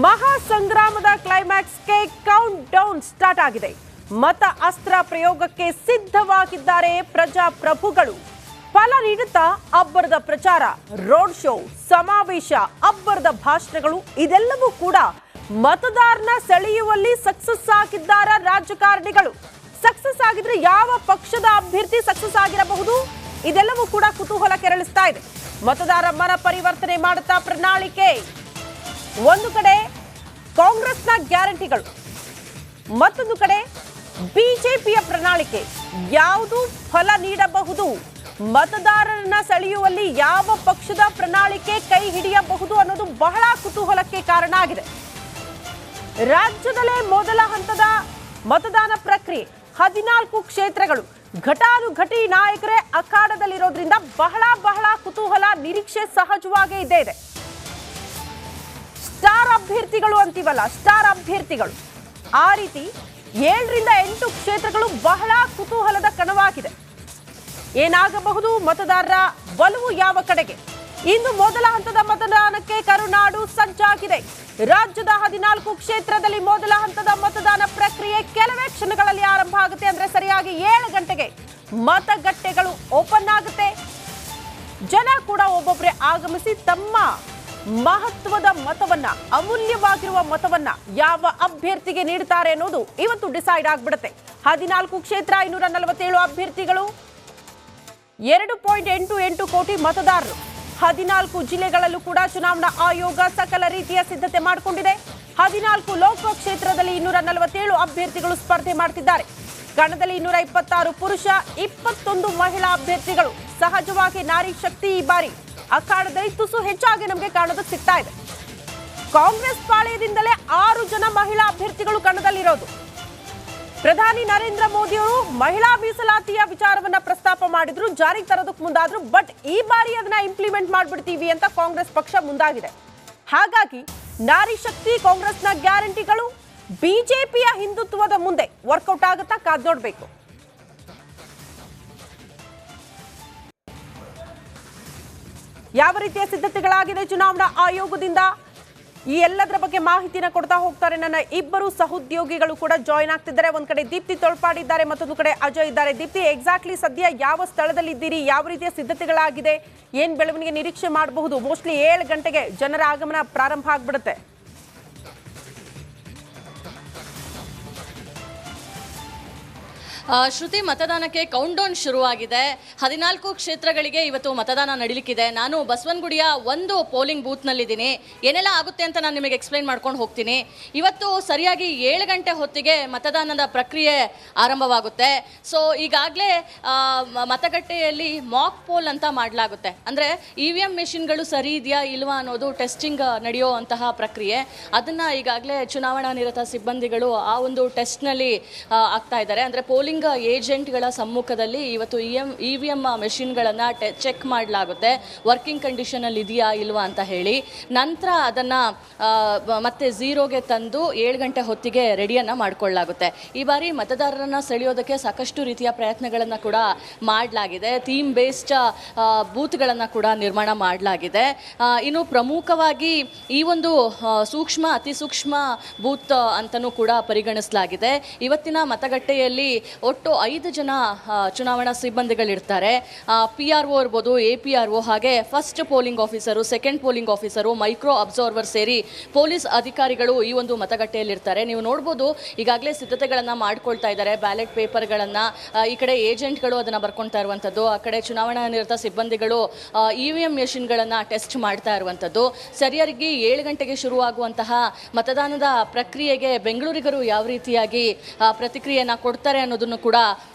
ಮಹಾ ಸಂಗ್ರಾಮದ ಕ್ಲೈಮ್ಯಾಕ್ಸ್ಗೆ count down start ಆಗಿದೆ. ಮತ ಅಸ್ತ್ರ ಪ್ರಯೋಗಕ್ಕೆ ಸಿದ್ಧವಾಗಿದ್ದಾರೆ ಪ್ರಜಾಪ್ರಭುಗಳು. ಫಲ ನೀಡುತ್ತಾ ಅಬ್ಬರದ ಪ್ರಚಾರ, ರೋಡ್ ಶೋ, ಸಮಾವೇಶ, ಅಬ್ಬರದ ಭಾಷಣಗಳು ಇದೆಲ್ಲವೂ ಕೂಡ ಮತದಾರನ ಸೆಳೆಯುವಲ್ಲಿ ಸಕ್ಸಸ್ ಆಗಿದ್ದಾರ ರಾಜಕಾರಣಿಗಳು. ಸಕ್ಸಸ್ ಆಗಿದ್ರೆ ಯಾವ ಪಕ್ಷದ ಅಭ್ಯರ್ಥಿ ಸಕ್ಸಸ್ ಆಗಿರಬಹುದು? ಇದೆಲ್ಲವೂ ಕೂಡ ಕುತೂಹಲ ಕೆರಳಿಸ್ತಾ ಇದೆ. ಮತದಾರ ಮನ ಪರಿವರ್ತನೆ ಮಾಡುತ್ತಾ ಪ್ರಣಾಳಿಕೆ. ಒಂದು ಕಡೆ ಕಾಂಗ್ರೆಸ್ನ ಗ್ಯಾರಂಟಿಗಳು, ಮತ್ತೊಂದು ಕಡೆ ಬಿಜೆಪಿಯ ಪ್ರಣಾಳಿಕೆ. ಯಾವುದು ಫಲ ನೀಡಬಹುದು? ಮತದಾರರನ್ನ ಸೆಳೆಯುವಲ್ಲಿ ಯಾವ ಪಕ್ಷದ ಪ್ರಣಾಳಿಕೆ ಕೈ ಹಿಡಿಯಬಹುದು ಅನ್ನೋದು ಬಹಳ ಕುತೂಹಲಕ್ಕೆ ಕಾರಣ ಆಗಿದೆ. ರಾಜ್ಯದಲ್ಲೇ ಮೊದಲ ಹಂತದ ಮತದಾನ ಪ್ರಕ್ರಿಯೆ, 14 ಕ್ಷೇತ್ರಗಳು, ಘಟಾನುಘಟಿ ನಾಯಕರೇ ಅಖಾಡದಲ್ಲಿರೋದ್ರಿಂದ ಬಹಳ ಕುತೂಹಲ, ನಿರೀಕ್ಷೆ ಸಹಜವಾಗೇ ಇದೆ. ಸ್ಟಾರ್ ಅಭ್ಯರ್ಥಿಗಳು ಅಂತೀವಲ್ಲ, ಸ್ಟಾರ್ ಅಭ್ಯರ್ಥಿಗಳು, ಆ ರೀತಿ 7 ರಿಂದ 8 ಕ್ಷೇತ್ರಗಳು ಬಹಳ ಕುತೂಹಲದ ಕಣವಾಗಿದೆ. ಏನಾಗಬಹುದು? ಮತದಾರರ ಒಲವು ಯಾವ ಕಡೆಗೆ? ಇಂದು ಮೊದಲ ಹಂತದ ಮತದಾನಕ್ಕೆ ಕರುನಾಡು ಸಜ್ಜಾಗಿದೆ. ರಾಜ್ಯದ 14 ಕ್ಷೇತ್ರದಲ್ಲಿ ಮೊದಲ ಹಂತದ ಮತದಾನ ಪ್ರಕ್ರಿಯೆ ಕೆಲವೇ ಕ್ಷಣಗಳಲ್ಲಿ ಆರಂಭ ಆಗುತ್ತೆ. ಅಂದ್ರೆ ಸರಿಯಾಗಿ 7 ಗಂಟೆಗೆ ಮತಗಟ್ಟೆಗಳು ಓಪನ್ ಆಗುತ್ತೆ. ಜನ ಕೂಡ ಒಬ್ಬೊಬ್ಬರೇ ಆಗಮಿಸಿ ತಮ್ಮ ಮಹತ್ವದ ಮತವನ್ನ, ಅಮೂಲ್ಯವಾಗಿರುವ ಮತವನ್ನ ಯಾವ ಅಭ್ಯರ್ಥಿಗೆ ನೀಡುತ್ತಾರೆ ಅನ್ನೋದು ಇವತ್ತು ಡಿಸೈಡ್ ಆಗ್ಬಿಡುತ್ತೆ. 14 ಕ್ಷೇತ್ರ, 547 ಅಭ್ಯರ್ಥಿಗಳು, 2.88 ಕೋಟಿ ಮತದಾರರು. 14 ಜಿಲ್ಲೆಗಳಲ್ಲೂ ಕೂಡ ಚುನಾವಣಾ ಆಯೋಗ ಸಕಲ ರೀತಿಯ ಸಿದ್ಧತೆ ಮಾಡಿಕೊಂಡಿದೆ. 14 ಲೋಕಸಭಾ ಕ್ಷೇತ್ರದಲ್ಲಿ 247 ಅಭ್ಯರ್ಥಿಗಳು ಸ್ಪರ್ಧೆ ಮಾಡ್ತಿದ್ದಾರೆ. ಕಣದಲ್ಲಿ 226 ಪುರುಷ, 21 ಮಹಿಳಾ ಅಭ್ಯರ್ಥಿಗಳು. ಸಹಜವಾಗಿ ನಾರಿ ಶಕ್ತಿ ಈ ಬಾರಿ ಅಖಾಡದಲ್ಲಿ ತುಸು ಹೆಚ್ಚಾಗಿ ನಮಗೆ ಕಾಣೋದಕ್ಕೆ ಸಿಗ್ತಾ ಇದೆ. ಕಾಂಗ್ರೆಸ್ ಪಾಳೆಯದಿಂದಲೇ 6 ಜನ ಮಹಿಳಾ ಅಭ್ಯರ್ಥಿಗಳು ಕಣದಲ್ಲಿರೋದು. ಪ್ರಧಾನಿ ನರೇಂದ್ರ ಮೋದಿ ಅವರು ಮಹಿಳಾ ಮೀಸಲಾತಿಯ ವಿಚಾರವನ್ನ ಪ್ರಸ್ತಾಪ ಮಾಡಿದ್ರು, ಜಾರಿಗೆ ತರೋದಕ್ಕೆ ಮುಂದಾದ್ರು. ಬಟ್ ಈ ಬಾರಿ ಅದನ್ನ ಇಂಪ್ಲಿಮೆಂಟ್ ಮಾಡ್ಬಿಡ್ತೀವಿ ಅಂತ ಕಾಂಗ್ರೆಸ್ ಪಕ್ಷ ಮುಂದಾಗಿದೆ. ಹಾಗಾಗಿ ನಾರಿ ಶಕ್ತಿ, ಕಾಂಗ್ರೆಸ್ನ ಗ್ಯಾರಂಟಿಗಳು ಬಿಜೆಪಿಯ ಹಿಂದುತ್ವದ ಮುಂದೆ ವರ್ಕೌಟ್ ಆಗುತ್ತಾ? ಕಾದ್ ನೋಡ್ಬೇಕು. ಯಾವ ರೀತಿಯ ಸಿದ್ಧತೆಗಳಾಗಿದೆ ಚುನಾವಣಾ ಆಯೋಗದಿಂದ, ಈ ಎಲ್ಲದರ ಬಗ್ಗೆ ಮಾಹಿತಿನ ಕೊಡ್ತಾ ಹೋಗ್ತಾರೆ ನನ್ನ ಇಬ್ಬರು ಸಹೋದ್ಯೋಗಿಗಳು ಕೂಡ ಜಾಯಿನ್ ಆಗ್ತಿದ್ದಾರೆ. ಒಂದ್ ಕಡೆ ದೀಪ್ತಿ ತೊಳ್ಪಾಡಿದ್ದಾರೆ, ಮತ್ತೊಂದು ಕಡೆ ಅಜಯ್ ಇದ್ದಾರೆ. ದೀಪ್ತಿ, ಎಕ್ಸಾಕ್ಟ್ಲಿ ಸದ್ಯ ಯಾವ ಸ್ಥಳದಲ್ಲಿ ಇದ್ದೀರಿ? ಯಾವ ರೀತಿಯ ಸಿದ್ಧತೆಗಳಾಗಿದೆ? ಏನ್ ಬೆಳವಣಿಗೆ ನಿರೀಕ್ಷೆ ಮಾಡಬಹುದು? ಮೋಸ್ಟ್ಲಿ 7 ಗಂಟೆಗೆ ಜನರ ಆಗಮನ ಪ್ರಾರಂಭ ಆಗ್ಬಿಡುತ್ತೆ. ಶ್ರುತಿ, ಮತದಾನಕ್ಕೆ ಕೌಂಟ್ ಡೌನ್ ಶುರುವಾಗಿದೆ. 14 ಕ್ಷೇತ್ರಗಳಿಗೆ ಇವತ್ತು ಮತದಾನ ನಡೀಲಿಕ್ಕಿದೆ. ನಾನು ಬಸವನಗುಡಿಯ ಒಂದು ಪೋಲಿಂಗ್ ಬೂತ್ನಲ್ಲಿದ್ದೀನಿ. ಏನೆಲ್ಲ ಆಗುತ್ತೆ ಅಂತ ನಾನು ನಿಮಗೆ ಎಕ್ಸ್ಪ್ಲೈನ್ ಮಾಡ್ಕೊಂಡು ಹೋಗ್ತೀನಿ. ಇವತ್ತು ಸರಿಯಾಗಿ 7 ಗಂಟೆ ಹೊತ್ತಿಗೆ ಮತದಾನದ ಪ್ರಕ್ರಿಯೆ ಆರಂಭವಾಗುತ್ತೆ. ಸೊ ಈಗಾಗಲೇ ಮತಗಟ್ಟೆಯಲ್ಲಿ ಮಾಕ್ ಪೋಲ್ ಅಂತ ಮಾಡಲಾಗುತ್ತೆ. ಅಂದರೆ EVM ಮೆಷಿನ್ಗಳು ಸರಿ ಇದೆಯಾ ಇಲ್ವಾ ಅನ್ನೋದು ಟೆಸ್ಟಿಂಗ್ ನಡೆಯೋ ಅಂತಹ ಪ್ರಕ್ರಿಯೆ. ಅದನ್ನು ಈಗಾಗಲೇ ಚುನಾವಣಾ ನಿರತ ಸಿಬ್ಬಂದಿಗಳು ಆ ಒಂದು ಟೆಸ್ಟ್ನಲ್ಲಿ ಆಗ್ತಾ ಇದ್ದಾರೆ. ಅಂದರೆ ಪೋಲಿಂಗ್ ಏಜೆಂಟ್ಗಳ ಸಮ್ಮುಖದಲ್ಲಿ ಇವತ್ತು EVM ಮೆಷಿನ್ಗಳನ್ನು ಚೆಕ್ ಮಾಡಲಾಗುತ್ತೆ, ವರ್ಕಿಂಗ್ ಕಂಡೀಷನಲ್ಲಿ ಇದೆಯಾ ಇಲ್ವಾ ಅಂತ ಹೇಳಿ. ನಂತರ ಅದನ್ನು ಮತ್ತೆ ಝೀರೋಗೆ ತಂದು 7 ಗಂಟೆ ಹೊತ್ತಿಗೆ ರೆಡಿಯನ್ನು ಮಾಡಿಕೊಳ್ಳಲಾಗುತ್ತೆ. ಈ ಬಾರಿ ಮತದಾರರನ್ನು ಸೆಳೆಯೋದಕ್ಕೆ ಸಾಕಷ್ಟು ರೀತಿಯ ಪ್ರಯತ್ನಗಳನ್ನು ಕೂಡ ಮಾಡಲಾಗಿದೆ. ಥೀಮ್ ಬೇಸ್ಡ್ ಬೂತ್ಗಳನ್ನು ಕೂಡ ನಿರ್ಮಾಣ ಮಾಡಲಾಗಿದೆ. ಇನ್ನು ಪ್ರಮುಖವಾಗಿ ಈ ಒಂದು ಅತಿ ಸೂಕ್ಷ್ಮ ಬೂತ್ ಅಂತಲೂ ಕೂಡ ಪರಿಗಣಿಸಲಾಗಿದೆ. ಇವತ್ತಿನ ಮತಗಟ್ಟೆಯಲ್ಲಿ ಒಟ್ಟು 5 ಜನ ಚುನಾವಣಾ ಸಿಬ್ಬಂದಿಗಳಿರ್ತಾರೆ. PRO ಇರ್ಬೋದು, APRO, ಹಾಗೆ first polling officer, second polling officer, micro observer ಸೇರಿ ಪೊಲೀಸ್ ಅಧಿಕಾರಿಗಳು ಈ ಒಂದು ಮತಗಟ್ಟೆಯಲ್ಲಿರ್ತಾರೆ. ನೀವು ನೋಡ್ಬೋದು, ಈಗಾಗಲೇ ಸಿದ್ಧತೆಗಳನ್ನು ಮಾಡ್ಕೊಳ್ತಾ ಇದ್ದಾರೆ. ಬ್ಯಾಲೆಟ್ ಪೇಪರ್ಗಳನ್ನು ಈ ಕಡೆ ಏಜೆಂಟ್ಗಳು ಅದನ್ನು ಬರ್ಕೊಳ್ತಾ ಇರುವಂಥದ್ದು, ಆ ಕಡೆ ಚುನಾವಣಾ ನಿರತ ಸಿಬ್ಬಂದಿಗಳು EVM ಮೆಷಿನ್ಗಳನ್ನು ಟೆಸ್ಟ್ ಮಾಡ್ತಾ ಇರುವಂಥದ್ದು. ಸರಿಯಾಗಿ 7 ಗಂಟೆಗೆ ಶುರುವಾಗುವಂತಹ ಮತದಾನದ ಪ್ರಕ್ರಿಯೆಗೆ ಬೆಂಗಳೂರಿಗರು ಯಾವ ರೀತಿಯಾಗಿ ಪ್ರತಿಕ್ರಿಯೆಯನ್ನು ಕೊಡ್ತಾರೆ ಅನ್ನೋದನ್ನು ಕೂಡ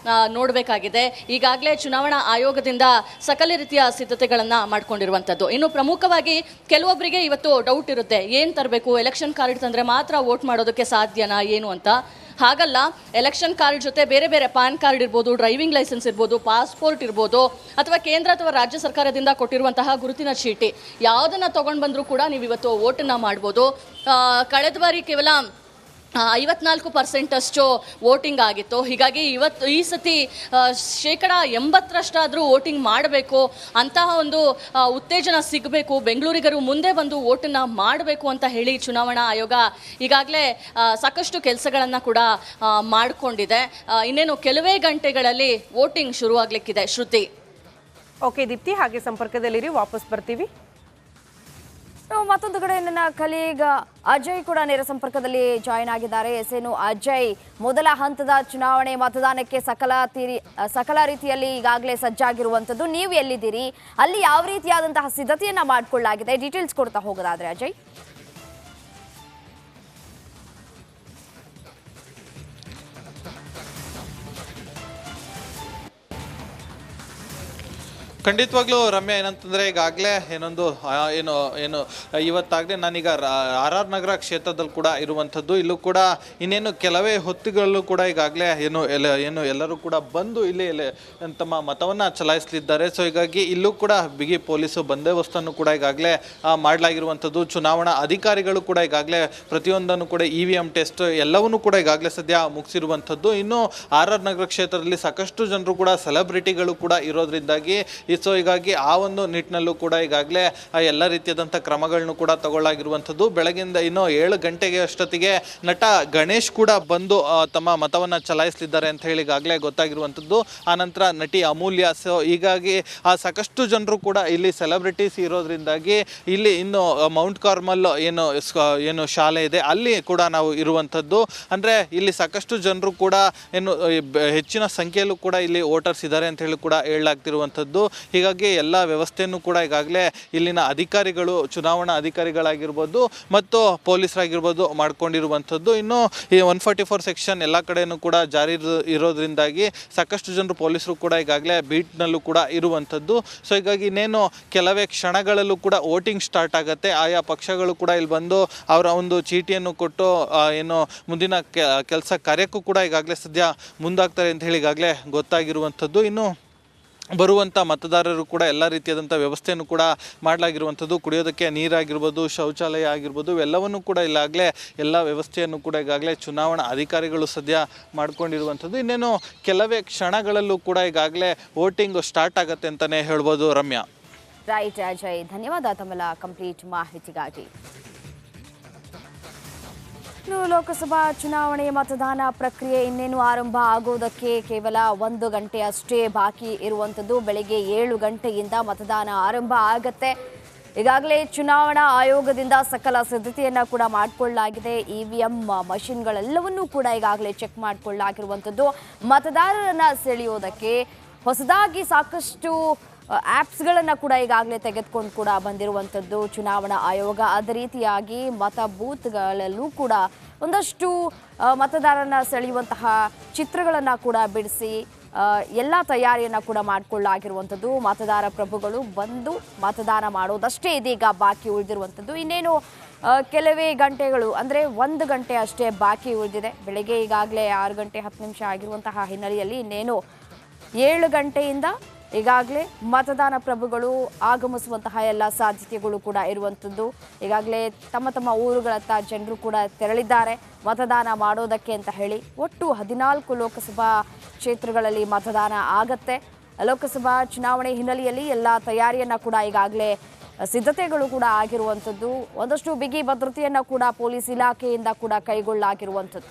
ನೋಡಬೇಕಾಗಿದೆ. ಈಗಾಗಲೇ ಚುನಾವಣಾ ಆಯೋಗದಿಂದ ಸಕಲ ರೀತಿಯ ಸಿದ್ಧತೆಗಳನ್ನು ಮಾಡ್ಕೊಂಡಿರುವಂಥದ್ದು. ಇನ್ನು ಪ್ರಮುಖವಾಗಿ ಕೆಲವೊಬ್ಬರಿಗೆ ಇವತ್ತು ಡೌಟ್ ಇರುತ್ತೆ, ಏನು ತರಬೇಕು, ಎಲೆಕ್ಷನ್ ಕಾರ್ಡ್ ತಂದರೆ ಮಾತ್ರ ವೋಟ್ ಮಾಡೋದಕ್ಕೆ ಸಾಧ್ಯನಾ ಏನು ಅಂತ. ಹಾಗಲ್ಲ, ಎಲೆಕ್ಷನ್ ಕಾರ್ಡ್ ಜೊತೆ ಬೇರೆ ಬೇರೆ ಪಾನ್ ಕಾರ್ಡ್ ಇರ್ಬೋದು, ಡ್ರೈವಿಂಗ್ ಲೈಸೆನ್ಸ್ ಇರ್ಬೋದು, ಪಾಸ್ಪೋರ್ಟ್ ಇರ್ಬೋದು, ಅಥವಾ ಕೇಂದ್ರ ಅಥವಾ ರಾಜ್ಯ ಸರ್ಕಾರದಿಂದ ಕೊಟ್ಟಿರುವಂತಹ ಗುರುತಿನ ಚೀಟಿ, ಯಾವುದನ್ನು ತೊಗೊಂಡು ಬಂದರೂ ಕೂಡ ನೀವು ಇವತ್ತು ವೋಟನ್ನು ಮಾಡ್ಬೋದು. ಕಳೆದ ಬಾರಿ ಕೇವಲ 54% ಅಷ್ಟು ವೋಟಿಂಗ್ ಆಗಿತ್ತು. ಹೀಗಾಗಿ ಈ ಸತಿ 80% ವೋಟಿಂಗ್ ಮಾಡಬೇಕು, ಅಂತಹ ಒಂದು ಉತ್ತೇಜನ ಸಿಗಬೇಕು, ಬೆಂಗಳೂರಿಗರು ಮುಂದೆ ಬಂದು ವೋಟನ್ನು ಮಾಡಬೇಕು ಅಂತ ಹೇಳಿ ಚುನಾವಣಾ ಆಯೋಗ ಈಗಾಗಲೇ ಸಾಕಷ್ಟು ಕೆಲಸಗಳನ್ನು ಕೂಡ ಮಾಡಿಕೊಂಡಿದೆ. ಇನ್ನೇನು ಕೆಲವೇ ಗಂಟೆಗಳಲ್ಲಿ ವೋಟಿಂಗ್ ಶುರುವಾಗಲಿಕ್ಕಿದೆ. ಶ್ರುತಿ. ಓಕೆ ದೀಪ್ತಿ, ಹಾಗೆ ಸಂಪರ್ಕದಲ್ಲಿರಿ, ವಾಪಸ್ ಬರ್ತೀವಿ. ಮತ್ತೊಂದು ಕಡೆ ನನ್ನ ಕಲೀಗ್ ಅಜಯ್ ಕೂಡ ನೇರ ಸಂಪರ್ಕದಲ್ಲಿ ಜಾಯಿನ್ ಆಗಿದ್ದಾರೆ. ಎಸ್ಎನು ಅಜಯ್, ಮೊದಲ ಹಂತದ ಚುನಾವಣೆ ಮತದಾನಕ್ಕೆ ಸಕಲ ರೀತಿಯಲ್ಲಿ ಈಗಾಗಲೇ ಸಜ್ಜಾಗಿರುವಂಥದ್ದು. ನೀವು ಎಲ್ಲಿದ್ದೀರಿ, ಅಲ್ಲಿ ಯಾವ ರೀತಿಯಾದಂತಹ ಸಿದ್ಧತೆಯನ್ನ ಮಾಡಿಕೊಳ್ಳಲಾಗಿದೆ, ಡೀಟೇಲ್ಸ್ ಕೊಡ್ತಾ ಹೋಗೋದಾದ್ರೆ ಅಜಯ್. ಖಂಡಿತವಾಗ್ಲೂ ರಮ್ಯ, ಏನಂತಂದರೆ ಈಗಾಗಲೇ ಇವತ್ತಾಗಲೇ ನಾನೀಗ RR ನಗರ ಕ್ಷೇತ್ರದಲ್ಲಿ ಕೂಡ ಇರುವಂಥದ್ದು. ಇಲ್ಲೂ ಕೂಡ ಇನ್ನೇನು ಕೆಲವೇ ಹೊತ್ತುಗಳಲ್ಲೂ ಕೂಡ ಈಗಾಗಲೇ ಎಲ್ಲರೂ ಕೂಡ ಬಂದು ಇಲ್ಲಿ ತಮ್ಮ ಮತವನ್ನು ಚಲಾಯಿಸಲಿದ್ದಾರೆ. ಸೊ ಹೀಗಾಗಿ ಇಲ್ಲೂ ಕೂಡ ಬಿಗಿ ಪೊಲೀಸು ಬಂದೋಬಸ್ತನ್ನು ಕೂಡ ಈಗಾಗಲೇ ಮಾಡಲಾಗಿರುವಂಥದ್ದು. ಚುನಾವಣಾ ಅಧಿಕಾರಿಗಳು ಕೂಡ ಈಗಾಗಲೇ ಪ್ರತಿಯೊಂದನ್ನು ಕೂಡ EVM ಟೆಸ್ಟ್ ಎಲ್ಲವನ್ನೂ ಕೂಡ ಈಗಾಗಲೇ ಸದ್ಯ ಮುಗಿಸಿರುವಂಥದ್ದು. ಇನ್ನು RR ನಗರ ಕ್ಷೇತ್ರದಲ್ಲಿ ಸಾಕಷ್ಟು ಜನರು ಕೂಡ ಸೆಲೆಬ್ರಿಟಿಗಳು ಕೂಡ ಇರೋದ್ರಿಂದಾಗಿ ಸೊ ಹೀಗಾಗಿ ಆ ಒಂದು ನಿಟ್ಟಿನಲ್ಲೂ ಕೂಡ ಈಗಾಗಲೇ ಎಲ್ಲ ರೀತಿಯಾದಂಥ ಕ್ರಮಗಳನ್ನು ಕೂಡ ತಗೊಳ್ಳಾಗಿರುವಂಥದ್ದು. ಬೆಳಗಿಂದ ಇನ್ನೂ 7 ಗಂಟೆಗೆ ಅಷ್ಟೊತ್ತಿಗೆ ನಟ ಗಣೇಶ್ ಕೂಡ ಬಂದು ತಮ್ಮ ಮತವನ್ನು ಚಲಾಯಿಸಲಿದ್ದಾರೆ ಅಂತ ಹೇಳಿ ಈಗಾಗಲೇ ಗೊತ್ತಾಗಿರುವಂಥದ್ದು. ಆನಂತರ ನಟಿ ಅಮೂಲ್ಯ. ಸೊ ಹೀಗಾಗಿ ಸಾಕಷ್ಟು ಜನರು ಕೂಡ ಇಲ್ಲಿ ಸೆಲೆಬ್ರಿಟೀಸ್ ಇರೋದ್ರಿಂದಾಗಿ ಇಲ್ಲಿ ಇನ್ನು ಮೌಂಟ್ ಕಾರ್ಮಲ್ ಏನು ಶಾಲೆ ಇದೆ ಅಲ್ಲಿ ಕೂಡ ನಾವು ಇರುವಂಥದ್ದು. ಅಂದರೆ ಇಲ್ಲಿ ಸಾಕಷ್ಟು ಜನರು ಕೂಡ ಹೆಚ್ಚಿನ ಸಂಖ್ಯೆಯಲ್ಲೂ ಕೂಡ ಇಲ್ಲಿ ವೋಟರ್ಸ್ ಇದ್ದಾರೆ ಅಂತ ಹೇಳಿ ಕೂಡ ಹೇಳಲಾಗ್ತಿರುವಂಥದ್ದು. ಹೀಗಾಗಿ ಎಲ್ಲ ವ್ಯವಸ್ಥೆಯನ್ನು ಕೂಡ ಈಗಾಗಲೇ ಇಲ್ಲಿನ ಅಧಿಕಾರಿಗಳು, ಚುನಾವಣಾ ಅಧಿಕಾರಿಗಳಾಗಿರ್ಬೋದು ಮತ್ತು ಪೊಲೀಸರಾಗಿರ್ಬೋದು ಮಾಡ್ಕೊಂಡಿರುವಂಥದ್ದು. ಇನ್ನು ಈ 144 ಸೆಕ್ಷನ್ ಎಲ್ಲ ಕಡೆಯೂ ಕೂಡ ಜಾರಿ ಇರೋದ್ರಿಂದಾಗಿ ಸಾಕಷ್ಟು ಜನರು ಪೊಲೀಸರು ಕೂಡ ಈಗಾಗಲೇ ಬೀಟ್ನಲ್ಲೂ ಕೂಡ ಇರುವಂಥದ್ದು. ಸೊ ಹೀಗಾಗಿ ಇನ್ನೇನು ಕೆಲವೇ ಕ್ಷಣಗಳಲ್ಲೂ ಕೂಡ ವೋಟಿಂಗ್ ಸ್ಟಾರ್ಟ್ ಆಗುತ್ತೆ. ಆಯಾ ಪಕ್ಷಗಳು ಕೂಡ ಇಲ್ಲಿ ಬಂದು ಅವರ ಒಂದು ಚೀಟಿಯನ್ನು ಕೊಟ್ಟು ಮುಂದಿನ ಕೆಲಸ ಕಾರ್ಯಕ್ಕೂ ಕೂಡ ಈಗಾಗಲೇ ಸದ್ಯ ಮುಂದಾಗ್ತಾರೆ ಅಂತ ಹೇಳಿ ಈಗಾಗಲೇ ಗೊತ್ತಾಗಿರುವಂಥದ್ದು. ಇನ್ನು ಬರುವಂಥ ಮತದಾರರು ಕೂಡ ಎಲ್ಲ ರೀತಿಯಾದಂಥ ವ್ಯವಸ್ಥೆಯನ್ನು ಕೂಡ ಮಾಡಲಾಗಿರುವಂಥದ್ದು. ಕುಡಿಯೋದಕ್ಕೆ ನೀರಾಗಿರ್ಬೋದು, ಶೌಚಾಲಯ ಆಗಿರ್ಬೋದು, ಇವೆಲ್ಲವನ್ನು ಕೂಡ ಇಲ್ಲಾಗಲೇ ಎಲ್ಲ ವ್ಯವಸ್ಥೆಯನ್ನು ಕೂಡ ಈಗಾಗಲೇ ಚುನಾವಣಾ ಅಧಿಕಾರಿಗಳು ಸದ್ಯ ಮಾಡ್ಕೊಂಡಿರುವಂಥದ್ದು. ಇನ್ನೇನು ಕೆಲವೇ ಕ್ಷಣಗಳಲ್ಲೂ ಕೂಡ ಈಗಾಗಲೇ ವೋಟಿಂಗ್ ಸ್ಟಾರ್ಟ್ ಆಗುತ್ತೆ ಅಂತಲೇ ಹೇಳ್ಬೋದು ರಮ್ಯಾ. ರೈಟ್ ಅಜಯ್, ಧನ್ಯವಾದ ತಮ್ಮೆಲ್ಲ ಕಂಪ್ಲೀಟ್ ಮಾಹಿತಿಗಾಗಿ. ಲೋಕಸಭಾ ಚುನಾವಣೆ ಮತದಾನ ಪ್ರಕ್ರಿಯೆ ಇನ್ನೇನು ಆರಂಭ ಆಗೋದಕ್ಕೆ ಕೇವಲ 1 ಗಂಟೆ ಅಷ್ಟೇ ಬಾಕಿ ಇರುವಂಥದ್ದು. ಬೆಳಗ್ಗೆ 7 ಗಂಟೆಯಿಂದ ಮತದಾನ ಆರಂಭ ಆಗತ್ತೆ. ಈಗಾಗಲೇ ಚುನಾವಣಾ ಆಯೋಗದಿಂದ ಸಕಲ ಸಿದ್ಧತೆಯನ್ನು ಕೂಡ ಮಾಡಿಕೊಳ್ಳಲಾಗಿದೆ. EVM ಮಷಿನ್ಗಳೆಲ್ಲವನ್ನೂ ಕೂಡ ಈಗಾಗಲೇ ಚೆಕ್ ಮಾಡಿಕೊಳ್ಳಲಾಗಿರುವಂಥದ್ದು. ಮತದಾರರನ್ನು ಸೆಳೆಯೋದಕ್ಕೆ ಹೊಸದಾಗಿ ಸಾಕಷ್ಟು ಆ್ಯಪ್ಸ್ಗಳನ್ನು ಕೂಡ ಈಗಾಗಲೇ ತೆಗೆದುಕೊಂಡು ಕೂಡ ಬಂದಿರುವಂಥದ್ದು ಚುನಾವಣಾ ಆಯೋಗ. ಅದೇ ರೀತಿಯಾಗಿ ಮತ ಬೂತ್ಗಳಲ್ಲೂ ಕೂಡ ಒಂದಷ್ಟು ಮತದಾರರನ್ನ ಸೆಳೆಯುವಂತಹ ಚಿತ್ರಗಳನ್ನು ಕೂಡ ಬಿಡಿಸಿ ಎಲ್ಲ ತಯಾರಿಯನ್ನು ಕೂಡ ಮಾಡಿಕೊಳ್ಳಲಾಗಿರುವಂಥದ್ದು. ಮತದಾರ ಪ್ರಭುಗಳು ಬಂದು ಮತದಾನ ಮಾಡೋದಷ್ಟೇ ಇದೀಗ ಬಾಕಿ ಉಳಿದಿರುವಂಥದ್ದು. ಇನ್ನೇನು ಕೆಲವೇ ಗಂಟೆಗಳು ಅಂದರೆ 1 ಗಂಟೆ ಅಷ್ಟೇ ಬಾಕಿ ಉಳಿದಿದೆ. ಬೆಳಗ್ಗೆ ಈಗಾಗಲೇ 6 ಗಂಟೆ 10 ನಿಮಿಷ ಆಗಿರುವಂತಹ ಹಿನ್ನೆಲೆಯಲ್ಲಿ ಇನ್ನೇನು 7 ಗಂಟೆಯಿಂದ ಈಗಾಗಲೇ ಮತದಾನ ಪ್ರಭುಗಳು ಆಗಮಿಸುವಂತಹ ಎಲ್ಲ ಸಾಧ್ಯತೆಗಳು ಕೂಡ ಇರುವಂಥದ್ದು. ಈಗಾಗಲೇ ತಮ್ಮ ತಮ್ಮ ಊರುಗಳತ್ತ ಜನರು ಕೂಡ ತೆರಳಿದ್ದಾರೆ ಮತದಾನ ಮಾಡೋದಕ್ಕೆ ಅಂತ ಹೇಳಿ. ಒಟ್ಟು 14 ಲೋಕಸಭಾ ಕ್ಷೇತ್ರಗಳಲ್ಲಿ ಮತದಾನ ಆಗತ್ತೆ. ಲೋಕಸಭಾ ಚುನಾವಣೆ ಹಿನ್ನೆಲೆಯಲ್ಲಿ ಎಲ್ಲ ತಯಾರಿಯನ್ನು ಕೂಡ ಈಗಾಗಲೇ ಸಿದ್ಧತೆಗಳು ಕೂಡ ಆಗಿರುವಂಥದ್ದು. ಒಂದಷ್ಟು ಬಿಗಿ ಭದ್ರತೆಯನ್ನು ಕೂಡ ಪೊಲೀಸ್ ಇಲಾಖೆಯಿಂದ ಕೂಡ ಕೈಗೊಳ್ಳಲಾಗಿರುವಂಥದ್ದು.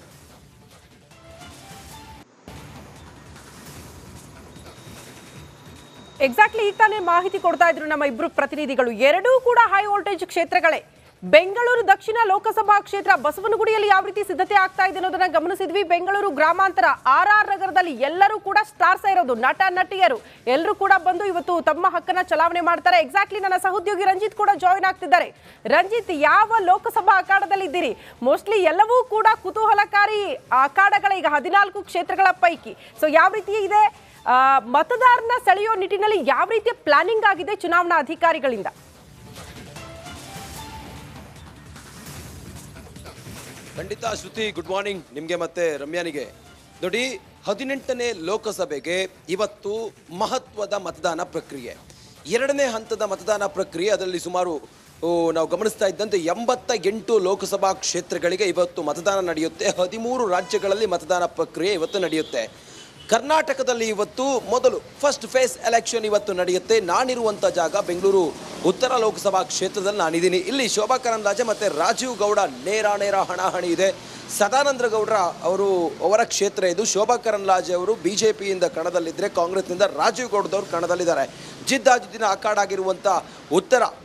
ಎಕ್ಸಾಕ್ಟ್ಲಿ ಈಗ ತಾನೇ ಮಾಹಿತಿ ಕೊಡ್ತಾ ಇದ್ರು ನಮ್ಮ ಇಬ್ರು ಪ್ರತಿನಿಧಿಗಳು. ಎರಡೂ ಕೂಡ ಹೈ ವೋಲ್ಟೇಜ್ ಕ್ಷೇತ್ರಗಳೇ. ಬೆಂಗಳೂರು ದಕ್ಷಿಣ ಲೋಕಸಭಾ ಕ್ಷೇತ್ರ ಬಸವನಗುಡಿಯಲ್ಲಿ ಯಾವ ರೀತಿ ಸಿದ್ಧತೆ ಆಗ್ತಾ ಇದೆ ಅನ್ನೋದನ್ನ ಗಮನಿಸಿದ್ವಿ. ಬೆಂಗಳೂರು ಗ್ರಾಮಾಂತರ RR ನಗರದಲ್ಲಿ ಎಲ್ಲರೂ ಕೂಡ ಸ್ಟಾರ್ಸ್ ಇರೋದು, ನಟ ನಟಿಯರು ಎಲ್ಲರೂ ಕೂಡ ಬಂದು ಇವತ್ತು ತಮ್ಮ ಹಕ್ಕನ್ನ ಚಲಾವಣೆ ಮಾಡ್ತಾರೆ. ಎಕ್ಸಾಕ್ಟ್ಲಿ ನನ್ನ ಸಹೋದ್ಯೋಗಿ ರಂಜಿತ್ ಕೂಡ ಜಾಯಿನ್ ಆಗ್ತಿದ್ದಾರೆ. ರಂಜಿತ್, ಯಾವ ಲೋಕಸಭಾ ಅಖಾಡದಲ್ಲಿ ಇದ್ದೀರಿ? ಮೋಸ್ಟ್ಲಿ ಎಲ್ಲವೂ ಕೂಡ ಕುತೂಹಲಕಾರಿ ಅಖಾಡಗಳ ಈಗ 14 ಕ್ಷೇತ್ರಗಳ ಪೈಕಿ. ಸೊ ಯಾವ ರೀತಿ ಇದೆ ಮತದಾರನ ಸೆಳೆಯೋ ನಿಟ್ಟಿನಲ್ಲಿ ಯಾವ ರೀತಿಯ ಪ್ಲಾನಿಂಗ್ ಆಗಿದೆ ಚುನಾವಣಾ ಅಧಿಕಾರಿಗಳಿಂದ? ಖಂಡಿತ ಶ್ರುತಿ, ಗುಡ್ ಮಾರ್ನಿಂಗ್ ನಿಮಗೆ ಮತ್ತೆ ರಮ್ಯಾನಿಗೆ. ನೋಡಿ, 18ನೇ ಲೋಕಸಭೆಗೆ ಇವತ್ತು ಮಹತ್ವದ ಮತದಾನ ಪ್ರಕ್ರಿಯೆ, 2ನೇ ಹಂತದ ಮತದಾನ ಪ್ರಕ್ರಿಯೆ. ಅದರಲ್ಲಿ ಸುಮಾರು ನಾವು ಗಮನಿಸ್ತಾ ಇದ್ದಂತೆ 88 ಲೋಕಸಭಾ ಕ್ಷೇತ್ರಗಳಿಗೆ ಇವತ್ತು ಮತದಾನ ನಡೆಯುತ್ತೆ. 13 ರಾಜ್ಯಗಳಲ್ಲಿ ಮತದಾನ ಪ್ರಕ್ರಿಯೆ ಇವತ್ತು ನಡೆಯುತ್ತೆ. ಕರ್ನಾಟಕದಲ್ಲಿ ಇವತ್ತು ಮೊದಲು ಫಸ್ಟ್ ಫೇಸ್ ಎಲೆಕ್ಷನ್ ಇವತ್ತು ನಡೆಯುತ್ತೆ. ನಾನಿರುವಂಥ ಜಾಗ ಬೆಂಗಳೂರು ಉತ್ತರ ಲೋಕಸಭಾ ಕ್ಷೇತ್ರದಲ್ಲಿ ನಾನಿದ್ದೀನಿ. ಇಲ್ಲಿ ಶೋಭಾ ಕರಂದ್ಲಾಜೆ ಮತ್ತು ರಾಜೀವ್ ಗೌಡ ನೇರ ಹಣಾಹಣಿ ಇದೆ. ಸದಾನಂದ ಗೌಡ್ರ ಅವರ ಕ್ಷೇತ್ರ ಇದು. ಶೋಭಾ ಕರಂದ್ಲಾಜೆ ಅವರು BJPಯಿಂದ ಕಣದಲ್ಲಿದ್ದರೆ ಕಾಂಗ್ರೆಸ್ನಿಂದ ರಾಜೀವ್ ಗೌಡದವರು ಕಣದಲ್ಲಿದ್ದಾರೆ. ಜಿದ್ದಾಜಿದ್ದಿನ ಅಖಾಡಾಗಿರುವಂಥ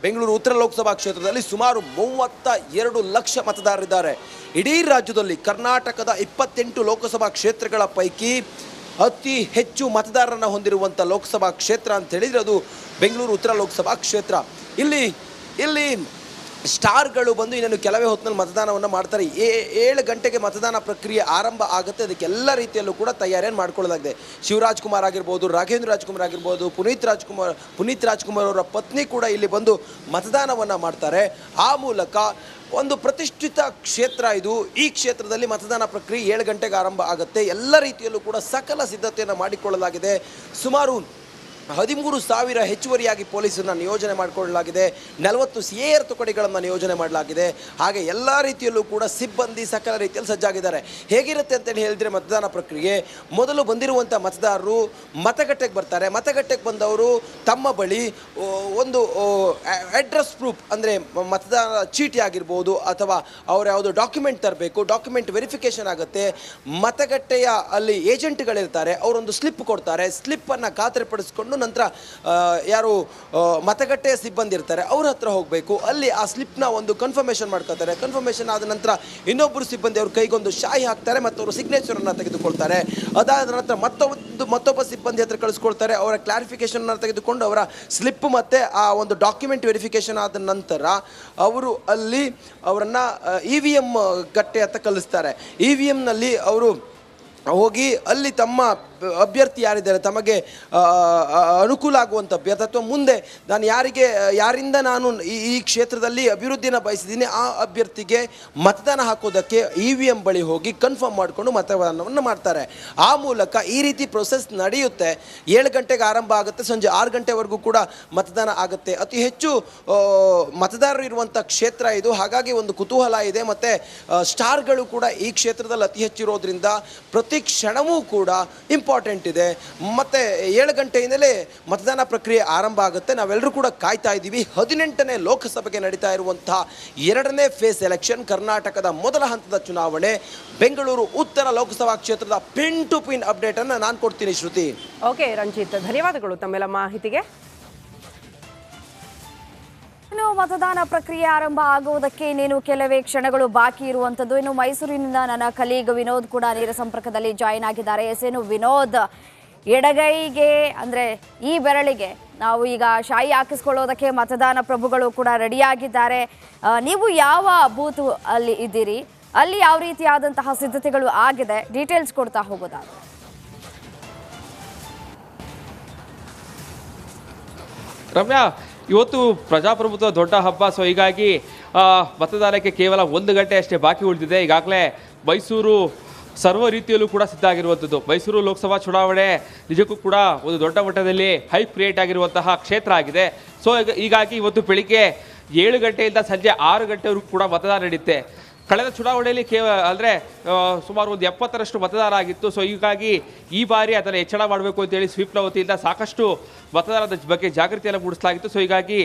ಬೆಂಗಳೂರು ಉತ್ತರ ಲೋಕಸಭಾ ಕ್ಷೇತ್ರದಲ್ಲಿ ಸುಮಾರು 32 ಲಕ್ಷ ಮತದಾರರಿದ್ದಾರೆ. ಇಡೀ ರಾಜ್ಯದಲ್ಲಿ ಕರ್ನಾಟಕದ 28 ಲೋಕಸಭಾ ಕ್ಷೇತ್ರಗಳ ಪೈಕಿ ಅತಿ ಹೆಚ್ಚು ಮತದಾರರನ್ನು ಹೊಂದಿರುವಂಥ ಲೋಕಸಭಾ ಕ್ಷೇತ್ರ ಅಂತ ಹೇಳಿದರೆ ಅದು ಬೆಂಗಳೂರು ಉತ್ತರ ಲೋಕಸಭಾ ಕ್ಷೇತ್ರ. ಇಲ್ಲಿ ಸ್ಟಾರ್ಗಳು ಬಂದು ಇನ್ನೇನು ಕೆಲವೇ ಹೊತ್ತಿನಲ್ಲಿ ಮತದಾನವನ್ನು ಮಾಡ್ತಾರೆ. 7 ಗಂಟೆಗೆ ಮತದಾನ ಪ್ರಕ್ರಿಯೆ ಆರಂಭ ಆಗುತ್ತೆ. ಅದಕ್ಕೆ ಎಲ್ಲ ರೀತಿಯಲ್ಲೂ ಕೂಡ ತಯಾರಿಯನ್ನು ಮಾಡ್ಕೊಳ್ಳಲಾಗಿದೆ. ಶಿವರಾಜ್ ಕುಮಾರ್ ಆಗಿರ್ಬೋದು, ರಾಘವೇಂದ್ರ ರಾಜ್ಕುಮಾರ್ ಆಗಿರ್ಬೋದು, ಪುನೀತ್ ರಾಜ್ಕುಮಾರ್ ಅವರ ಪತ್ನಿ ಕೂಡ ಇಲ್ಲಿ ಬಂದು ಮತದಾನವನ್ನು ಮಾಡ್ತಾರೆ. ಆ ಮೂಲಕ ಒಂದು ಪ್ರತಿಷ್ಠಿತ ಕ್ಷೇತ್ರ ಇದು. ಈ ಕ್ಷೇತ್ರದಲ್ಲಿ ಮತದಾನ ಪ್ರಕ್ರಿಯೆ 7 ಗಂಟೆಗೆ ಆರಂಭ ಆಗುತ್ತೆ. ಎಲ್ಲ ರೀತಿಯಲ್ಲೂ ಕೂಡ ಸಕಲ ಸಿದ್ಧತೆಯನ್ನು ಮಾಡಿಕೊಳ್ಳಲಾಗಿದೆ. ಸುಮಾರು 13,000 ಹೆಚ್ಚುವರಿಯಾಗಿ ಪೊಲೀಸರನ್ನ ನಿಯೋಜನೆ ಮಾಡಿಕೊಳ್ಳಲಾಗಿದೆ. 40 CAR ತುಕಡಿಗಳನ್ನು ನಿಯೋಜನೆ ಮಾಡಲಾಗಿದೆ. ಹಾಗೆ ಎಲ್ಲ ರೀತಿಯಲ್ಲೂ ಕೂಡ ಸಿಬ್ಬಂದಿ ಸಕಲ ರೀತಿಯಲ್ಲಿ ಸಜ್ಜಾಗಿದ್ದಾರೆ. ಹೇಗಿರುತ್ತೆ ಅಂತೇಳಿ ಹೇಳಿದರೆ ಮತದಾನ ಪ್ರಕ್ರಿಯೆ ಮೊದಲು ಬಂದಿರುವಂಥ ಮತದಾರರು ಮತಗಟ್ಟೆಗೆ ಬರ್ತಾರೆ. ಮತಗಟ್ಟೆಗೆ ಬಂದವರು ತಮ್ಮ ಬಳಿ ಒಂದು ಅಡ್ರೆಸ್ ಪ್ರೂಫ್ ಅಂದರೆ ಮತದಾನ ಚೀಟಿ ಆಗಿರ್ಬೋದು ಅಥವಾ ಅವರು ಯಾವುದೋ ಡಾಕ್ಯುಮೆಂಟ್ ತರಬೇಕು. ಡಾಕ್ಯುಮೆಂಟ್ ವೆರಿಫಿಕೇಷನ್ ಆಗುತ್ತೆ. ಮತಗಟ್ಟೆಯ ಅಲ್ಲಿ ಏಜೆಂಟ್ಗಳಿರ್ತಾರೆ, ಅವರೊಂದು ಸ್ಲಿಪ್ ಕೊಡ್ತಾರೆ. ಸ್ಲಿಪ್ಪನ್ನು ಖಾತರಿಪಡಿಸ್ಕೊಂಡು ನಂತರ ಯಾರು ಮತಗಟ್ಟೆಯ ಸಿಬ್ಬಂದಿ ಇರ್ತಾರೆ ಅವ್ರ ಹತ್ರ ಹೋಗಬೇಕು. ಅಲ್ಲಿ ಆ ಸ್ಲಿಪ್ನ ಒಂದು ಕನ್ಫರ್ಮೇಷನ್ ಮಾಡ್ಕೊತಾರೆ. ಕನ್ಫರ್ಮೇಷನ್ ಆದ ನಂತರ ಇನ್ನೊಬ್ಬರು ಸಿಬ್ಬಂದಿ ಅವ್ರ ಕೈಗೊಂದು ಶಾಯಿ ಹಾಕ್ತಾರೆ ಮತ್ತು ಅವರು ಸಿಗ್ನೇಚರನ್ನು ತೆಗೆದುಕೊಳ್ತಾರೆ. ಅದಾದ ನಂತರ ಮತ್ತೊಬ್ಬ ಸಿಬ್ಬಂದಿ ಹತ್ರ ಕಳಿಸ್ಕೊಳ್ತಾರೆ. ಅವರ ಕ್ಲಾರಿಫಿಕೇಷನ್ನ ತೆಗೆದುಕೊಂಡು ಅವರ ಸ್ಲಿಪ್ ಮತ್ತು ಆ ಒಂದು ಡಾಕ್ಯುಮೆಂಟ್ ವೆರಿಫಿಕೇಷನ್ ಆದ ನಂತರ ಅವರು ಅಲ್ಲಿ ಅವರನ್ನು EVM ಗಟ್ಟೆ ಹತ್ರ ಕಳಿಸ್ತಾರೆ. EVMನಲ್ಲಿ ಅವರು ಹೋಗಿ ಅಲ್ಲಿ ತಮ್ಮ ಅಭ್ಯರ್ಥಿ ಯಾರಿದ್ದಾರೆ ತಮಗೆ ಅನುಕೂಲ ಆಗುವಂಥ ಅಭ್ಯರ್ಥಿ ಅಥವಾ ಮುಂದೆ ನಾನು ಯಾರಿಂದ ನಾನು ಈ ಕ್ಷೇತ್ರದಲ್ಲಿ ಅಭಿವೃದ್ಧಿನ ಬಯಸಿದ್ದೀನಿ ಆ ಅಭ್ಯರ್ಥಿಗೆ ಮತದಾನ ಹಾಕೋದಕ್ಕೆ EVM ಬಳಿ ಹೋಗಿ ಕನ್ಫರ್ಮ್ ಮಾಡಿಕೊಂಡು ಮತದಾನವನ್ನು ಮಾಡ್ತಾರೆ. ಆ ಮೂಲಕ ಈ ರೀತಿ ಪ್ರೊಸೆಸ್ ನಡೆಯುತ್ತೆ. 7 ಗಂಟೆಗೆ ಆರಂಭ ಆಗುತ್ತೆ. ಸಂಜೆ 6 ಗಂಟೆವರೆಗೂ ಕೂಡ ಮತದಾನ ಆಗುತ್ತೆ. ಅತಿ ಹೆಚ್ಚು ಮತದಾರರು ಇರುವಂಥ ಕ್ಷೇತ್ರ ಇದು. ಹಾಗಾಗಿ ಒಂದು ಕುತೂಹಲ ಇದೆ. ಮತ್ತು ಸ್ಟಾರ್ಗಳು ಕೂಡ ಈ ಕ್ಷೇತ್ರದಲ್ಲಿ ಅತಿ ಹೆಚ್ಚಿರೋದ್ರಿಂದ ಪ್ರತಿ ಕ್ಷಣವೂ ಕೂಡ ಇಂಪಾರ್ಟೆಂಟ್ ಇದೆ. ಮತ್ತು 7 ಗಂಟೆಯಿಂದಲೇ ಮತದಾನ ಪ್ರಕ್ರಿಯೆ ಆರಂಭ ಆಗುತ್ತೆ. ನಾವೆಲ್ಲರೂ ಕೂಡ ಕಾಯ್ತಾ ಇದ್ದೀವಿ. 18ನೇ ಲೋಕಸಭೆಗೆ ನಡೀತಾ ಇರುವಂತಹ 2ನೇ ಫೇಸ್ ಎಲೆಕ್ಷನ್, ಕರ್ನಾಟಕದ ಮೊದಲ ಹಂತದ ಚುನಾವಣೆ. ಬೆಂಗಳೂರು ಉತ್ತರ ಲೋಕಸಭಾ ಕ್ಷೇತ್ರದ ಪಿನ್ ಟು ಪಿನ್ ಅಪ್ಡೇಟ್ ಅನ್ನು ನಾನು ಕೊಡ್ತೀನಿ. ಶ್ರುತಿ. ಓಕೆ ರಂಜಿತ್, ಧನ್ಯವಾದಗಳು ತಮ್ಮೆಲ್ಲ ಮಾಹಿತಿಗೆ. ಇನ್ನು ಮತದಾನ ಪ್ರಕ್ರಿಯೆ ಆರಂಭ ಆಗುವುದಕ್ಕೆ ಇನ್ನೇನು ಕೆಲವೇ ಕ್ಷಣಗಳು ಬಾಕಿ ಇರುವಂಥದ್ದು. ಇನ್ನು ಮೈಸೂರಿನಿಂದ ನನ್ನ ಕಲೀಗ್ ವಿನೋದ್ ಕೂಡ ನೇರ ಸಂಪರ್ಕದಲ್ಲಿ ಜಾಯಿನ್ ಆಗಿದ್ದಾರೆ. ಏನು ವಿನೋದ್, ಎಡಗೈಗೆ ಅಂದರೆ ಈ ಬೆರಳಿಗೆ ನಾವು ಈಗ ಶಾಯಿ ಹಾಕಿಸ್ಕೊಳ್ಳೋದಕ್ಕೆ ಮತದಾನ ಪ್ರಭುಗಳು ಕೂಡ ರೆಡಿಯಾಗಿದ್ದಾರೆ. ನೀವು ಯಾವ ಬೂತ್ ಅಲ್ಲಿ ಇದ್ದೀರಿ, ಅಲ್ಲಿ ಯಾವ ರೀತಿಯಾದಂತಹ ಸಿದ್ಧತೆಗಳು ಆಗಿದೆ, ಡೀಟೇಲ್ಸ್ ಕೊಡ್ತಾ ಹೋಗೋದಾದ್ರೆ. ರಮ್ಯಾ, ಇವತ್ತು ಪ್ರಜಾಪ್ರಭುತ್ವ ದೊಡ್ಡ ಹಬ್ಬ. ಸೊ ಹೀಗಾಗಿ ಮತದಾನಕ್ಕೆ ಕೇವಲ 1 ಗಂಟೆ ಅಷ್ಟೇ ಬಾಕಿ ಉಳಿದಿದೆ. ಈಗಾಗಲೇ ಮೈಸೂರು ಸರ್ವ ರೀತಿಯಲ್ಲೂ ಕೂಡ ಸಿದ್ಧ ಆಗಿರುವಂಥದ್ದು. ಮೈಸೂರು ಲೋಕಸಭಾ ಚುನಾವಣೆ ನಿಜಕ್ಕೂ ಕೂಡ ಒಂದು ದೊಡ್ಡ ಮಟ್ಟದಲ್ಲಿ ಹೈಪ್ ಕ್ರಿಯೇಟ್ ಆಗಿರುವಂತಹ ಕ್ಷೇತ್ರ ಆಗಿದೆ. ಸೊ ಹೀಗಾಗಿ ಇವತ್ತು ಬೆಳಿಗ್ಗೆ 7 ಗಂಟೆಯಿಂದ ಸಂಜೆ 6 ಗಂಟೆವರೆಗೂ ಕೂಡ ಮತದಾನ ನಡೆಯುತ್ತೆ. ಕಳೆದ ಚುನಾವಣೆಯಲ್ಲಿ ಅಂದರೆ ಸುಮಾರು ಒಂದು 70ರಷ್ಟು ಮತದಾರ ಆಗಿತ್ತು. ಸೊ ಹೀಗಾಗಿ ಈ ಬಾರಿ ಅದನ್ನು ಹೆಚ್ಚಳ ಮಾಡಬೇಕು ಅಂತೇಳಿ ಸ್ವೀಪ್ನ ವತಿಯಿಂದ ಸಾಕಷ್ಟು ಮತದಾನದ ಬಗ್ಗೆ ಜಾಗೃತಿಯನ್ನು ಮೂಡಿಸಲಾಗಿತ್ತು. ಸೊ ಹೀಗಾಗಿ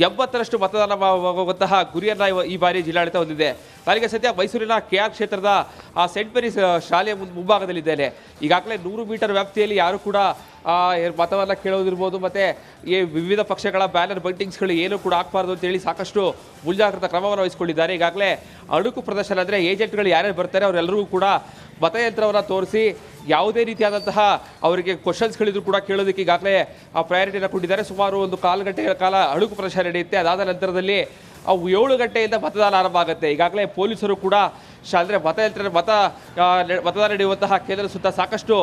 80ರಷ್ಟು ಮತದಾನವಾಗುವಂತಹ ಗುರಿಯನ್ನು ಈ ಬಾರಿ ಜಿಲ್ಲಾಡಳಿತ ಹೊಂದಿದೆ. ನನಗೆ ಸದ್ಯ ಮೈಸೂರಿನ KR ಕ್ಷೇತ್ರದ ಸೆಂಟ್ ಮೇರಿಸ್ ಶಾಲೆಯ ಮುಂಭಾಗದಲ್ಲಿದ್ದೇನೆ. ಈಗಾಗಲೇ 100 ಮೀಟರ್ ವ್ಯಾಪ್ತಿಯಲ್ಲಿ ಯಾರು ಕೂಡ ಮತವನ್ನು ಕೇಳೋದಿರ್ಬೋದು, ಮತ್ತು ಈ ವಿವಿಧ ಪಕ್ಷಗಳ ಬ್ಯಾನರ್ ಬಂಟಿಂಗ್ಸ್ಗಳು ಏನೂ ಕೂಡ ಆಗಬಾರ್ದು ಅಂತೇಳಿ ಸಾಕಷ್ಟು ಮುಂಜಾಗ್ರತಾ ಕ್ರಮವನ್ನು ವಹಿಸಿಕೊಂಡಿದ್ದಾರೆ. ಈಗಾಗಲೇ ಅಡುಕು ಪ್ರದರ್ಶನ ಅಂದರೆ ಏಜೆಂಟ್ಗಳು ಯಾರ್ಯಾರು ಬರ್ತಾರೆ ಅವರೆಲ್ಲರಿಗೂ ಕೂಡ ಮತಯಂತ್ರವನ್ನು ತೋರಿಸಿ ಯಾವುದೇ ರೀತಿಯಾದಂತಹ ಅವರಿಗೆ ಕ್ವಶನ್ಸ್ಗಳಿದ್ರು ಕೂಡ ಕೇಳೋದಕ್ಕೆ ಈಗಾಗಲೇ ಪ್ರಯಾರಿಟಿಯನ್ನು ಕೊಟ್ಟಿದ್ದಾರೆ. ಸುಮಾರು ಒಂದು 1/4 ಗಂಟೆಗಳ ಕಾಲ ಅಡುಕು ಪ್ರದರ್ಶನ ನಡೆಯುತ್ತೆ. ಅದಾದ ನಂತರದಲ್ಲಿ ಅವು 7 ಗಂಟೆಯಿಂದ ಮತದಾನ ಆರಂಭ ಆಗುತ್ತೆ. ಈಗಾಗಲೇ ಪೊಲೀಸರು ಕೂಡ ಅಂದರೆ ಮತದಾನ ನಡೆಯುವಂತಹ ಕೇಂದ್ರದ ಸುತ್ತ ಸಾಕಷ್ಟು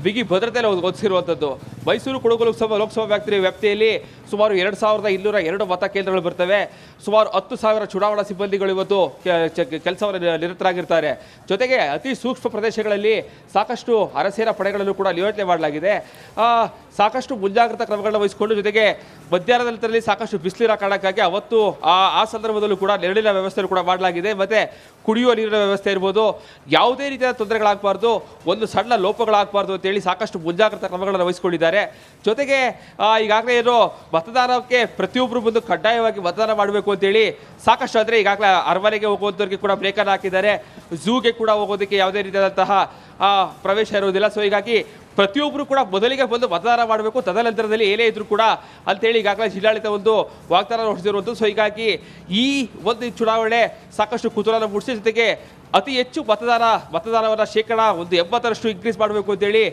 ಬಿಗಿ ಭದ್ರತೆಯಲ್ಲಿ ಒದಗಿಸಿರುವಂಥದ್ದು. ಮೈಸೂರು ಕೊಡಗು ಲೋಕಸಭಾ ವ್ಯಾಪ್ತಿಯಲ್ಲಿ ಸುಮಾರು 2202 ಮತ ಕೇಂದ್ರಗಳು ಬರ್ತವೆ. ಸುಮಾರು 10,000 ಚುನಾವಣಾ ಸಿಬ್ಬಂದಿಗಳು ಇವತ್ತು ಕೆಲಸವನ್ನು ನಿರತರಾಗಿರ್ತಾರೆ. ಜೊತೆಗೆ ಅತಿ ಸೂಕ್ಷ್ಮ ಪ್ರದೇಶಗಳಲ್ಲಿ ಸಾಕಷ್ಟು ಅರಸೇನಾ ಪಡೆಗಳನ್ನು ಕೂಡ ನಿಯೋಜನೆ ಮಾಡಲಾಗಿದೆ. ಸಾಕಷ್ಟು ಮುಂಜಾಗ್ರತಾ ಕ್ರಮಗಳನ್ನು ವಹಿಸಿಕೊಂಡು, ಜೊತೆಗೆ ಮಧ್ಯಾಹ್ನದ ನಂತರದಲ್ಲಿ ಸಾಕಷ್ಟು ಬಿಸಿಲಿನ ಕಾರಣಕ್ಕಾಗಿ ಅವತ್ತು ಆ ಸಂದರ್ಭದಲ್ಲೂ ಕೂಡ ನೆರಳಿನ ವ್ಯವಸ್ಥೆ ಕೂಡ ಮಾಡಲಾಗಿದೆ. ಮತ್ತು ಕುಡಿಯುವ ನೀರಿನ ವ್ಯವಸ್ಥೆ ಇರ್ಬೋದು, ಯಾವುದೇ ರೀತಿಯ ತೊಂದರೆಗಳಾಗಬಾರ್ದು, ಒಂದು ಸಣ್ಣ ಲೋಪಗಳಾಗಬಾರ್ದು ಅಂತೇಳಿ ಸಾಕಷ್ಟು ಮುಂಜಾಗ್ರತಾ ಕ್ರಮಗಳನ್ನು ವಹಿಸಿಕೊಂಡಿದ್ದಾರೆ. ಜೊತೆಗೆ ಈಗಾಗಲೇ ಏನು ಮತದಾನಕ್ಕೆ ಪ್ರತಿಯೊಬ್ಬರು ಬಂದು ಕಡ್ಡಾಯವಾಗಿ ಮತದಾನ ಮಾಡಬೇಕು ಅಂತೇಳಿ ಸಾಕಷ್ಟು, ಅಂದರೆ ಈಗಾಗಲೇ ಅರಮನೆಗೆ ಹೋಗುವಂಥವ್ರಿಗೆ ಕೂಡ ಬ್ರೇಕನ್ನು ಹಾಕಿದ್ದಾರೆ. ಝೂಗೆ ಕೂಡ ಹೋಗೋದಕ್ಕೆ ಯಾವುದೇ ರೀತಿಯಾದಂತಹ ಪ್ರವೇಶ ಇರುವುದಿಲ್ಲ. ಸೊ ಹೀಗಾಗಿ ಪ್ರತಿಯೊಬ್ಬರು ಕೂಡ ಮೊದಲಿಗೆ ಬಂದು ಮತದಾನ ಮಾಡಬೇಕು, ತದನಂತರದಲ್ಲಿ ಏನೇ ಇದ್ರೂ ಕೂಡ ಅಂತೇಳಿ ಈಗಾಗಲೇ ಜಿಲ್ಲಾಡಳಿತ ಒಂದು ವಾಗ್ದಾನ ಹೊರಡಿಸಿರುವಂಥದ್ದು. ಸೊ ಹೀಗಾಗಿ ಈ ಒಂದು ಚುನಾವಣೆ ಸಾಕಷ್ಟು ಕುತೂಹಲ ಮೂಡಿಸಿ, ಜೊತೆಗೆ ಅತಿ ಹೆಚ್ಚು ಮತದಾನವನ್ನು ಶೇಕಡ 80% ಇನ್ಕ್ರೀಸ್ ಮಾಡಬೇಕು ಅಂತೇಳಿ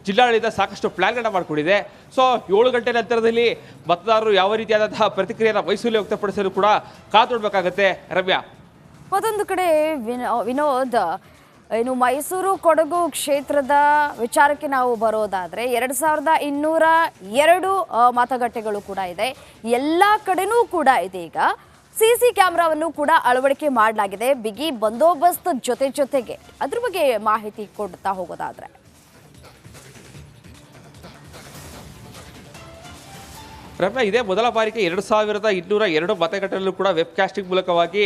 ಜಿಲ್ಲಾಡಳಿತ ಸಾಕಷ್ಟು ಪ್ಲಾನ್ಗಳನ್ನ ಮಾಡಿಕೊಂಡಿದೆ. ಸೊ 7 ಗಂಟೆ ನಂತರದಲ್ಲಿ ಮತದಾರರು ಯಾವ ರೀತಿಯಾದಂತಹ ಪ್ರತಿಕ್ರಿಯೆಯನ್ನು ಮೈಸೂರಲ್ಲಿ ವ್ಯಕ್ತಪಡಿಸಲು ಕೂಡ ಕಾತೊಡ್ಬೇಕಾಗತ್ತೆ. ರಮ್ಯಾ, ಮತ್ತೊಂದು ಕಡೆ ವಿನೋದ್, ಇನ್ನು ಮೈಸೂರು ಕೊಡಗು ಕ್ಷೇತ್ರದ ವಿಚಾರಕ್ಕೆ ನಾವು ಬರೋದಾದರೆ 2202 ಮತಗಟ್ಟೆಗಳು ಕೂಡ ಇದೆ. ಎಲ್ಲ ಕಡೆನೂ ಕೂಡ ಇದೆ. ಈಗ CC ಕ್ಯಾಮ್ರಾವನ್ನು ಕೂಡ ಅಳವಡಿಕೆ ಮಾಡಲಾಗಿದೆ, ಬಿಗಿ ಬಂದೋಬಸ್ತ್ ಜೊತೆಗೆ. ಅದ್ರ ಬಗ್ಗೆ ಮಾಹಿತಿ ಕೊಡ್ತಾ ಹೋಗೋದಾದ್ರೆ ರಮ್ಯಾ, ಇದೇ ಮೊದಲ ಬಾರಿಗೆ 2202 ಮತಗಟ್ಟೆಯಲ್ಲೂ ಕೂಡ ವೆಬ್ಕಾಸ್ಟಿಂಗ್ ಮೂಲಕವಾಗಿ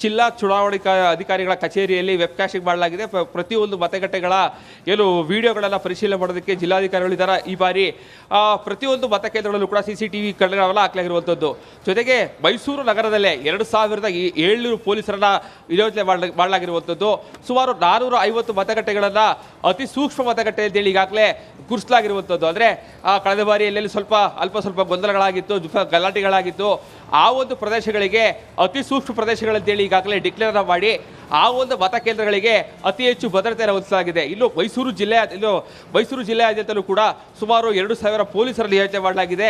ಜಿಲ್ಲಾ ಚುನಾವಣಾ ಅಧಿಕಾರಿಗಳ ಕಚೇರಿಯಲ್ಲಿ ವೆಬ್ಕಾಸ್ಟಿಂಗ್ ಮಾಡಲಾಗಿದೆ. ಪ್ರತಿಯೊಂದು ಮತಗಟ್ಟೆಗಳ ಏನು ವಿಡಿಯೋಗಳನ್ನು ಪರಿಶೀಲನೆ ಮಾಡೋದಕ್ಕೆ ಜಿಲ್ಲಾಧಿಕಾರಿಗಳಿದ್ದಾರೆ. ಈ ಬಾರಿ ಪ್ರತಿಯೊಂದು ಮತಕೇಂದ್ರಗಳಲ್ಲೂ ಕೂಡ CCTV ಕಣ್ಣುಗಳನ್ನ ಹಾಕಲಾಗಿರುವಂಥದ್ದು. ಜೊತೆಗೆ ಮೈಸೂರು ನಗರದಲ್ಲೇ 2700 ಪೊಲೀಸರನ್ನ ನಿಯೋಜನೆ ಮಾಡಲಾಗಿರುವಂಥದ್ದು. ಸುಮಾರು 450 ಮತಗಟ್ಟೆಗಳನ್ನು ಅತಿ ಸೂಕ್ಷ್ಮ ಮತಗಟ್ಟೆ ಅಂತೇಳಿ ಈಗಾಗಲೇ ಗುರುತಿಸಲಾಗಿರುವಂಥದ್ದು. ಅಂದರೆ ಕಳೆದ ಬಾರಿ ಎಲ್ಲೆಲ್ಲಿ ಅಲ್ಪ ಸ್ವಲ್ಪ ಗೊಂದಲಗಳಾಗಿತ್ತು, ಗಲಾಟೆಗಳಾಗಿತ್ತು, ಆ ಒಂದು ಪ್ರದೇಶಗಳಿಗೆ ಅತಿ ಸೂಕ್ಷ್ಮ ಪ್ರದೇಶಗಳಂತೇಳಿ ಈಗಾಗಲೇ ಡಿಕ್ಲೇರ್ ಮಾಡಿ ಆ ಒಂದು ಮತಕೇಂದ್ರಗಳಿಗೆ ಅತಿ ಹೆಚ್ಚು ಭದ್ರತೆಯನ್ನು ಒದಗಿಸಲಾಗಿದೆ. ಇನ್ನು ಮೈಸೂರು ಜಿಲ್ಲೆಯಾದ್ಯಂತಲೂ ಕೂಡ ಸುಮಾರು 2000 ಪೊಲೀಸರ ನಿಯೋಜನೆ ಮಾಡಲಾಗಿದೆ.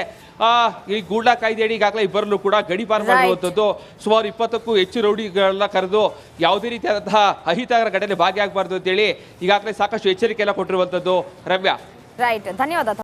ಈ ಗೂಂಡಾ ಕಾಯ್ದೆಯಡಿ ಈಗಾಗಲೇ ಇಬ್ಬರಲ್ಲೂ ಕೂಡ ಗಡೀಪಾರು ಮಾಡಿರುವಂಥದ್ದು. ಸುಮಾರು 20ಕ್ಕೂ ಹೆಚ್ಚು ರೌಡಿಗಳನ್ನ ಕರೆದು ಯಾವುದೇ ರೀತಿಯಾದಂತಹ ಅಹಿತಕರ ಘಟನೆ ಭಾಗಿಯಾಗಬಾರ್ದು ಅಂತೇಳಿ ಈಗಾಗಲೇ ಸಾಕಷ್ಟು ಎಚ್ಚರಿಕೆಯನ್ನು ಕೊಟ್ಟಿರುವಂಥದ್ದು. ರಮ್ಯಾ, ರೈಟ್, ಧನ್ಯವಾದ.